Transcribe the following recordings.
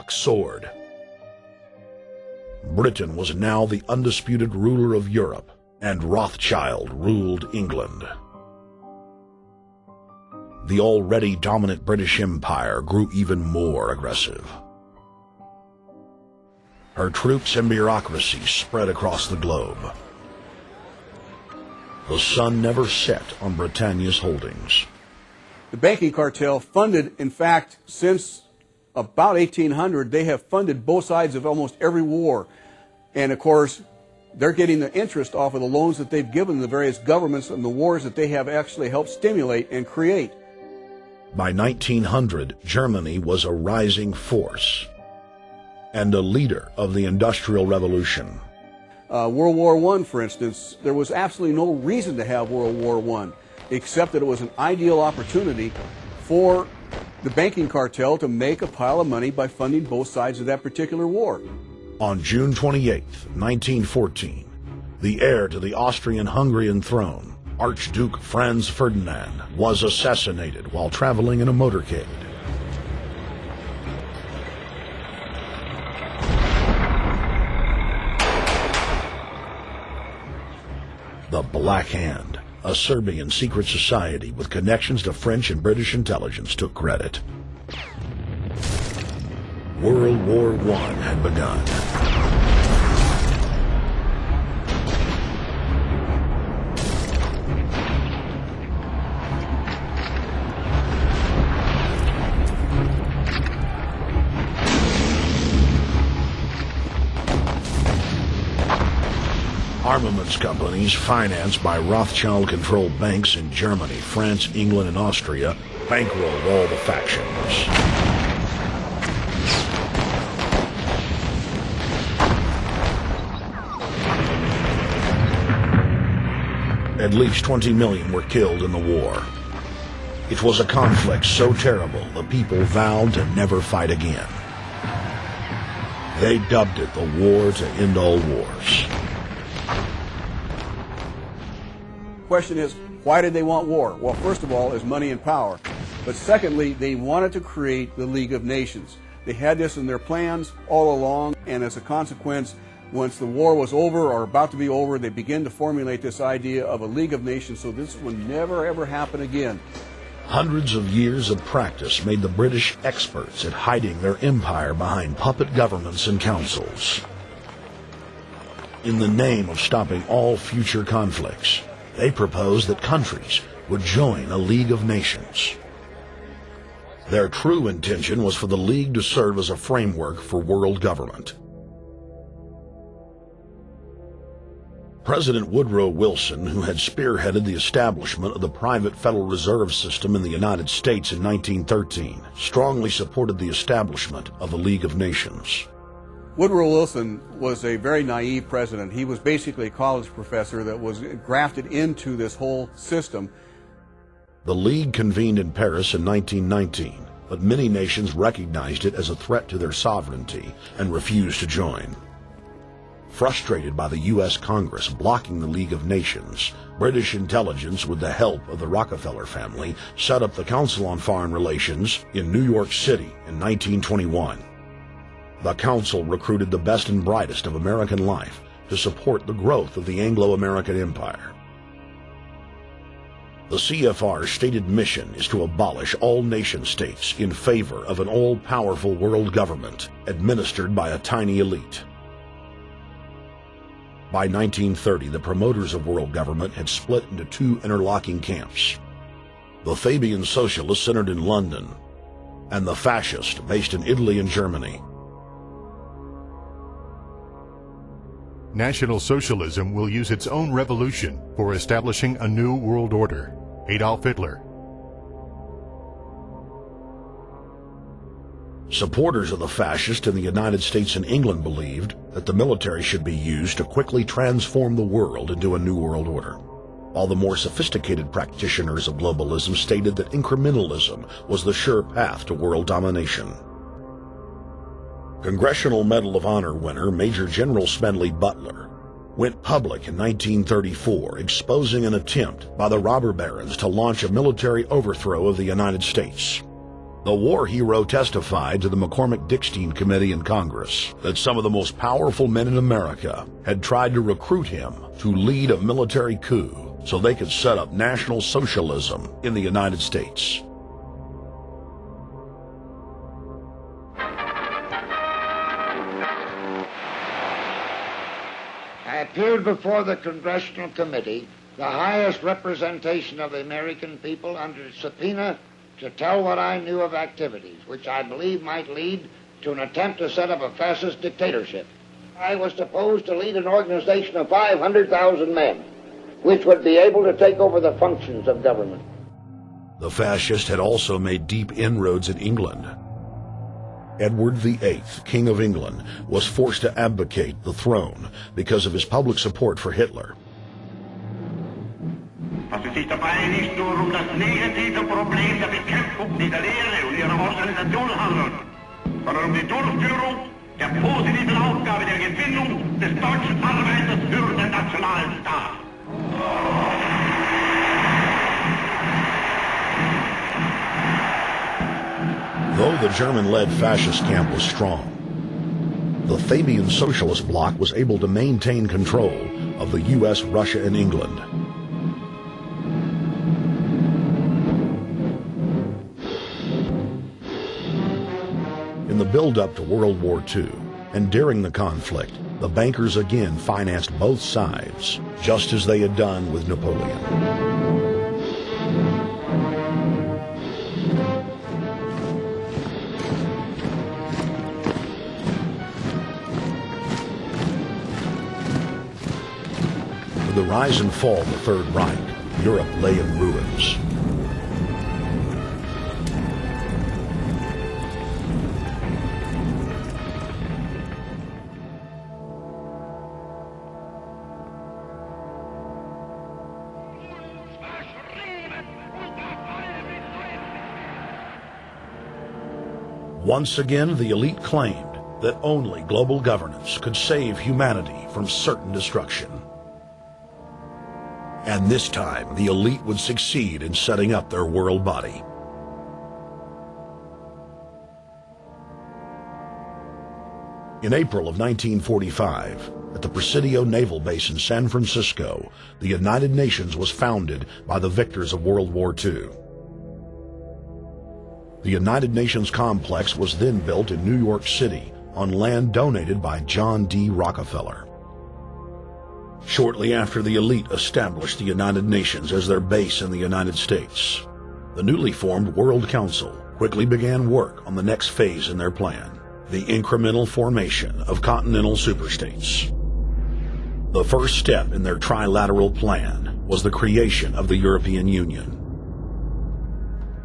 sword. Britain was now the undisputed ruler of Europe, and Rothschild ruled England. The already dominant British Empire grew even more aggressive. Her troops and bureaucracy spread across the globe. The sun never set on Britannia's holdings. The banking cartel funded, in fact, since about 1800, they have funded both sides of almost every war. And of course, they're getting the interest off of the loans that they've given the various governments and the wars that they have actually helped stimulate and create. By 1900, Germany was a rising force and a leader of the Industrial Revolution. World War I, for instance, there was absolutely no reason to have World War I, except that it was an ideal opportunity for the banking cartel to make a pile of money by funding both sides of that particular war. On June 28, 1914, the heir to the Austrian-Hungarian throne, Archduke Franz Ferdinand, was assassinated while traveling in a motorcade. The Black Hand, a Serbian secret society with connections to French and British intelligence, took credit. World War I had begun. Armaments companies financed by Rothschild-controlled banks in Germany, France, England, and Austria bankrolled all the factions. At least 20 million were killed in the war. It was a conflict so terrible the people vowed to never fight again. They dubbed it the war to end all wars. Question is, why did they want war? Well, first of all, is money and power. But secondly, they wanted to create the League of Nations. They had this in their plans all along, and as a consequence, once the war was over or about to be over, they began to formulate this idea of a League of Nations so this would never ever happen again. Hundreds of years of practice made the British experts at hiding their empire behind puppet governments and councils. In the name of stopping all future conflicts, they proposed that countries would join a League of Nations. Their true intention was for the League to serve as a framework for world government. President Woodrow Wilson, who had spearheaded the establishment of the private Federal Reserve System in the United States in 1913, strongly supported the establishment of the League of Nations. Woodrow Wilson was a very naive president. He was basically a college professor that was grafted into this whole system. The League convened in Paris in 1919, but many nations recognized it as a threat to their sovereignty and refused to join. Frustrated by the U.S. Congress blocking the League of Nations, British intelligence, with the help of the Rockefeller family, set up the Council on Foreign Relations in New York City in 1921. The council recruited the best and brightest of American life to support the growth of the Anglo-American Empire. The CFR's stated mission is to abolish all nation-states in favor of an all-powerful world government administered by a tiny elite. By 1930, the promoters of world government had split into two interlocking camps: the Fabian Socialists centered in London, and the Fascists based in Italy and Germany. National Socialism will use its own revolution for establishing a new world order. Adolf Hitler. Supporters of the fascists in the United States and England believed that the military should be used to quickly transform the world into a new world order, while the more sophisticated practitioners of globalism stated that incrementalism was the sure path to world domination. Congressional Medal of Honor winner Major General Smedley Butler went public in 1934, exposing an attempt by the robber barons to launch a military overthrow of the United States. The war hero testified to the McCormick-Dickstein Committee in Congress that some of the most powerful men in America had tried to recruit him to lead a military coup so they could set up National Socialism in the United States. I appeared before the Congressional Committee, the highest representation of the American people, under subpoena to tell what I knew of activities which I believe might lead to an attempt to set up a fascist dictatorship. I was supposed to lead an organization of 500,000 men, which would be able to take over the functions of government. The fascist had also made deep inroads in England. Edward VIII, King of England, was forced to abdicate the throne because of his public support for Hitler. Also es geht dabei nicht nur das negative Problem der Bekämpfung dieser Lehre und ihrer Organisation handelt, sondern die Durchführung der positiven Aufgabe der Gewinnung des deutschen Arbeiters für den nationalen Staat. Though the German-led fascist camp was strong, the Fabian Socialist Bloc was able to maintain control of the U.S., Russia, and England. In the build-up to World War II, and during the conflict, the bankers again financed both sides, just as they had done with Napoleon. With the rise and fall of the Third Reich, Europe lay in ruins. Once again, the elite claimed that only global governance could save humanity from certain destruction. And this time, the elite would succeed in setting up their world body. In April of 1945, at the Presidio Naval Base in San Francisco, the United Nations was founded by the victors of World War II. The United Nations complex was then built in New York City on land donated by John D. Rockefeller. Shortly after the elite established the United Nations as their base in the United States, the newly formed World Council quickly began work on the next phase in their plan, the incremental formation of continental superstates. The first step in their trilateral plan was the creation of the European Union.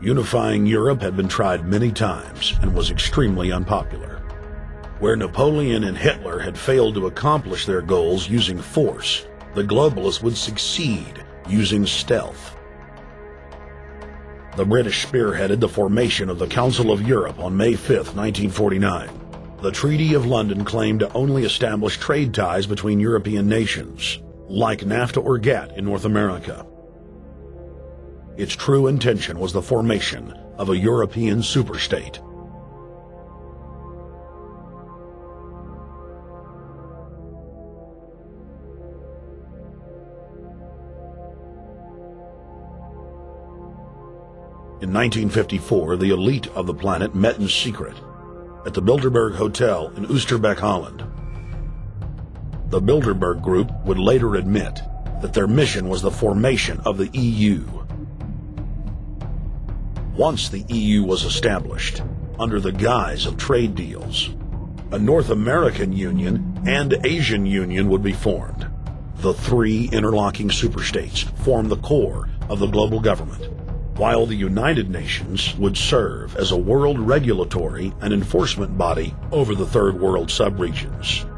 Unifying Europe had been tried many times and was extremely unpopular. Where Napoleon and Hitler had failed to accomplish their goals using force, the globalists would succeed using stealth. The British spearheaded the formation of the Council of Europe on May 5, 1949. The Treaty of London claimed to only establish trade ties between European nations, like NAFTA or GATT in North America. Its true intention was the formation of a European superstate. In 1954, the elite of the planet met in secret at the Bilderberg Hotel in Oosterbeek, Holland. The Bilderberg Group would later admit that their mission was the formation of the EU. Once the EU was established, under the guise of trade deals, a North American Union and Asian Union would be formed. The three interlocking superstates formed the core of the global government, while the United Nations would serve as a world regulatory and enforcement body over the Third World subregions.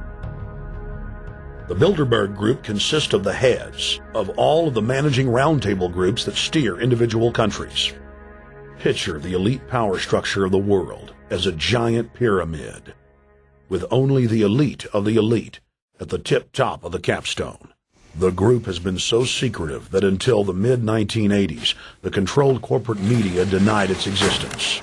The Bilderberg Group consists of the heads of all of the managing roundtable groups that steer individual countries. Picture the elite power structure of the world as a giant pyramid, with only the elite of the elite at the tip-top of the capstone. The group has been so secretive that until the mid-1980s, the controlled corporate media denied its existence.